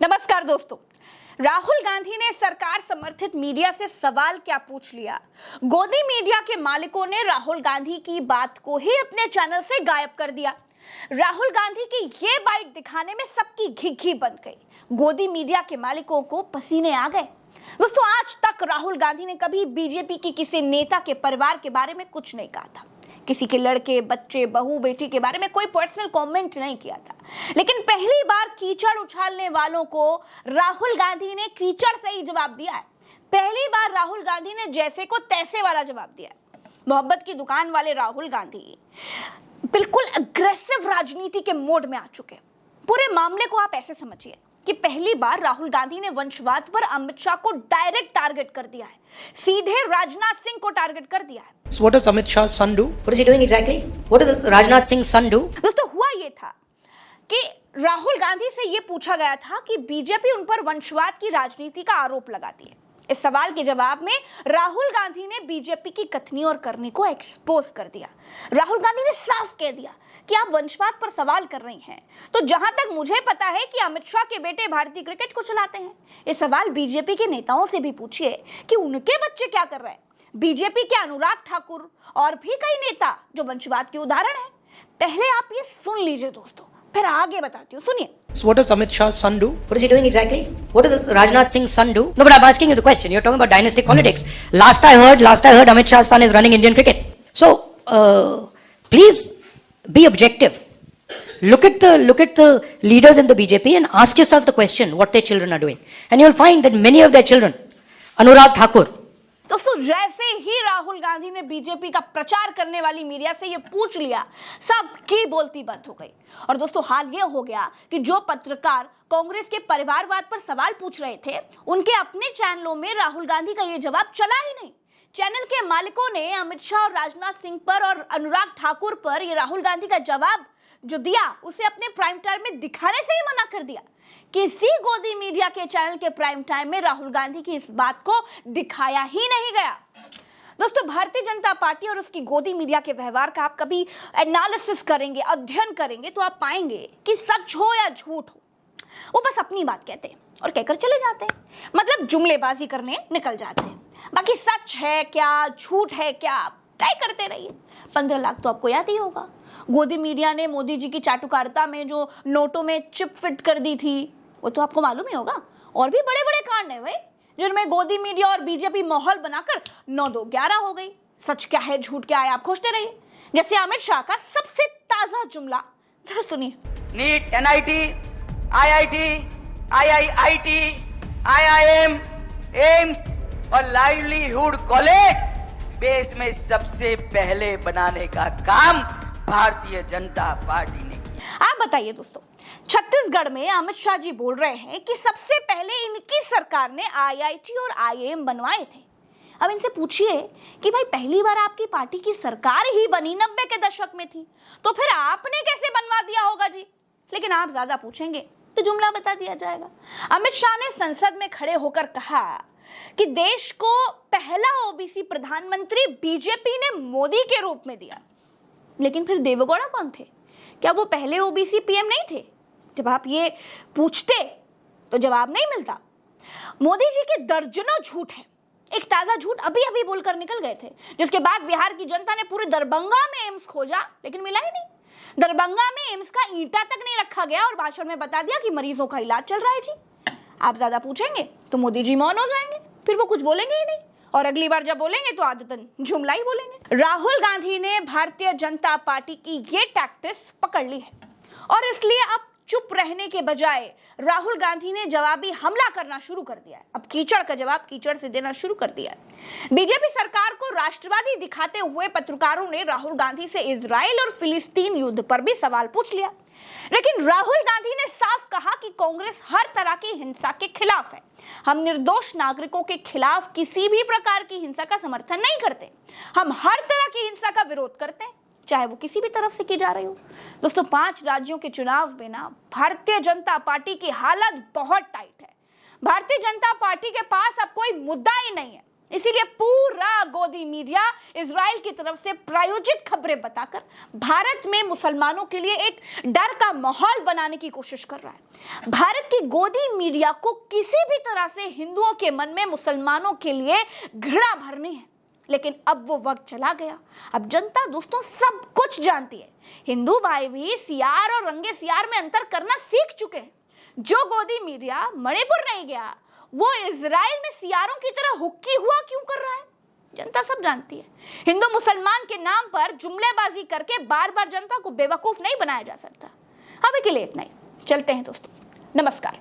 नमस्कार दोस्तों। राहुल गांधी ने सरकार समर्थित मीडिया से सवाल क्या पूछ लिया। गोदी मीडिया के मालिकों ने राहुल गांधी की बात को ही अपने चैनल से गायब कर दिया। राहुल गांधी की ये बाइट दिखाने में सबकी घिघी बन गई। गोदी मीडिया के मालिकों को पसीने आ गए। दोस्तों, आज तक राहुल गांधी ने कभी बीजेपी की किसी नेता के परिवार के बारे में कुछ नहीं कहा था। किसी के लड़के, बच्चे, बहू, बेटी के बारे में कोई पर्सनल कमेंट नहीं किया था। लेकिन पहली बार कीचड़ उछालने वालों को राहुल गांधी ने कीचड़ से ही जवाब दिया है। पहली बार राहुल गांधी ने जैसे को तैसे वाला जवाब दिया है। मोहब्बत की दुकान वाले राहुल गांधी बिल्कुल अग्रेसिव राजनीति के मोड में आ चुके। पूरे मामले को आप ऐसे समझिए कि पहली बार राहुल गांधी ने वंशवाद पर अमित शाह को डायरेक्ट टारगेट कर दिया है, सीधे राजनाथ सिंह को टारगेट कर दिया है। So what does Amit Shah's son do? What is he doing exactly? What does Rajnath Singh's son do? दोस्तों, हुआ ये था कि राहुल गांधी से ये पूछा गया था कि बीजेपी उन पर वंशवाद की राजनीति का आरोप लगाती है। इस सवाल के जवाब में राहुल गांधी ने बीजेपी की कथनी और करनी को एक्सपोज कर दिया। राहुल गांधी ने साफ कह दिया कि आप वंशवाद पर सवाल कर रही हैं, तो जहां तक मुझे पता है कि अमित शाह के बेटे भारतीय क्रिकेट को चलाते हैं। ये सवाल बीजेपी के नेताओं से भी पूछिए कि उनके बच्चे क्या कर रहे हैं। बीजेपी के अनुराग ठाकुर और भी कई नेता जो वंशवाद के उदाहरण हैं। पहले आप ये सुन लीजिए दोस्तों, फिर आगे बताती हूँ, सुनिए। So what does Amit Shah's son do? What is he doing exactly? What does Rajnath Singh's son do? No, but I'm asking you the question. You're talking about dynastic politics. Last I heard Amit Shah's son is running Indian cricket. So, please be objective. Look at the leaders in the BJP and ask yourself the question what their children are doing, and you'll find that many of their children, Anurag Thakur. दोस्तों, जैसे ही राहुल गांधी ने BJP का प्रचार करने वाली media से ये पूछ लिया, सबकी बोलती बंद हो गई। और दोस्तों, हाल ये हो गया कि जो पत्रकार कांग्रेस के परिवारवाद पर सवाल पूछ रहे थे, उनके अपने चैनलों में राहुल गांधी का ये जवाब चला ही नहीं। चैनल के मालिकों ने अमित शाह और राजनाथ सिंह पर और अनुराग ठाकुर पर ये राहुल गांधी का जवाब जो दिया, उसे अपने प्राइम टाइम में दिखाने से ही मना कर दिया। किसी गोदी मीडिया के चैनल के प्राइम टाइम में राहुल गांधी की इस बात को दिखाया ही नहीं गया। दोस्तों, भारतीय जनता पार्टी और उसकी गोदी मीडिया के व्यवहार का आप कभी एनालिसिस करेंगे, अध्ययन करेंगे, तो आप पाएंगे कि सच हो या झूठ हो, वो बस अपनी बात कहते हैं और कहकर चले जाते हैं। मतलब जुमलेबाजी करने निकल जाते हैं। बाकी सच है क्या, झूठ है क्या, तय करते रहिए। 15 लाख तो आपको याद ही होगा। गोदी मीडिया ने मोदी जी की चाटुकारिता में जो नोटों में चिप फिट कर दी थी, वो तो आपको मालूम ही होगा। और भी बड़े बड़े कांड है भाई, जिनमें गोदी मीडिया और बीजेपी माहौल बनाकर 9-2-11 हो गई। सच क्या है, झूठ क्या है, आप खोजते रहिए। जैसे अमित शाह का सबसे ताजा जुमला, जरा सुनिए। NEET, NIT, IIT, IIIT, IIM, AIIMS और लाइवलीहुड कॉलेज स्पेस में सबसे पहले बनाने का काम भारतीय जनता पार्टी ने किया। आप बताइए दोस्तों, छत्तीसगढ़ में अमित शाह जी बोल रहे हैं कि सबसे पहले इनकी सरकार ने आईआईटी और आईआईएम बनवाए थे। अब इनसे पूछिए कि भाई, पहली बार आपकी पार्टी की सरकार ही बनी 90 के दशक में थी, तो फिर आपने कैसे बनवा दिया होगा जी। लेकिन आप ज्यादा पूछेंगे तो जुमला बता दिया जाएगा। अमित शाह ने संसद में खड़े होकर कहा कि देश को पहला ओबीसी प्रधानमंत्री बीजेपी ने मोदी के रूप में दिया। लेकिन फिर देवेगौड़ा कौन थे? क्या वो पहले ओबीसी पीएम नहीं थे? जब आप ये पूछते तो जवाब नहीं मिलता। मोदी जी के दर्जनों झूठ है। एक ताजा झूठ अभी अभी बोलकर निकल गए थे, जिसके बाद बिहार की जनता ने पूरे दरभंगा में एम्स खोजा, लेकिन मिला ही नहीं। दरभंगा में एम्स का ईंटा तक नहीं रखा गया और भाषण में बता दिया कि मरीजों का इलाज चल रहा है जी। आप ज्यादा पूछेंगे तो मोदी जी मौन हो जाएंगे, फिर वो कुछ बोलेंगे ही नहीं। और अगली बार जब बोलेंगे तो आदतन जुमला ही बोलेंगे। राहुल गांधी ने भारतीय जनता पार्टी की ये टैक्टिक्स पकड़ ली है और इसलिए अब चुप रहने के बजाय राहुल गांधी ने जवाबी हमला करना शुरू कर दिया है। अब कीचड़ का जवाब कीचड़ से देना शुरू कर दिया है। बीजेपी सरकार को राष्ट्रवादी दिखाते हुए पत्रकारों ने राहुल गांधी से इजराइल और फिलिस्तीन युद्ध पर भी सवाल पूछ लिया। लेकिन राहुल गांधी ने साफ कहा कि कांग्रेस हर तरह की हिंसा के खिलाफ है। हम निर्दोष नागरिकों के खिलाफ किसी भी प्रकार की हिंसा का समर्थन नहीं करते। हम हर तरह की हिंसा का विरोध करते हैं, चाहे वो किसी भी तरफ से की जा रही हो। दोस्तों, 5 राज्यों के चुनाव में ना भारतीय जनता पार्टी की हालत बहुत टाइट है। भारतीय जनता पार्टी के पास अब कोई मुद्दा ही नहीं है। इसीलिए पूरा गोदी मीडिया इजराइल की तरफ से प्रायोजित खबरें बताकर भारत में मुसलमानों के लिए एक डर का माहौल बनाने की कोशिश कर रहा है। भारत की गोदी मीडिया को किसी भी तरह से हिंदुओं के मन में मुसलमानों के लिए घृणा भरनी है, लेकिन अब वो वक्त चला गया। अब जनता दोस्तों सब कुछ जानती है। हिंदू भाई भी सियार और रंगे सियार में अंतर करना सीख चुके हैं। जो गोदी मीडिया मणिपुर नहीं गया वो इजराइल में सियारों की तरह हुक्की हुआ क्यों कर रहा है, जनता सब जानती है। हिंदू मुसलमान के नाम पर जुमलेबाजी करके बार बार जनता को बेवकूफ नहीं बनाया जा सकता। अभी के लिए इतना ही, चलते हैं दोस्तों, नमस्कार।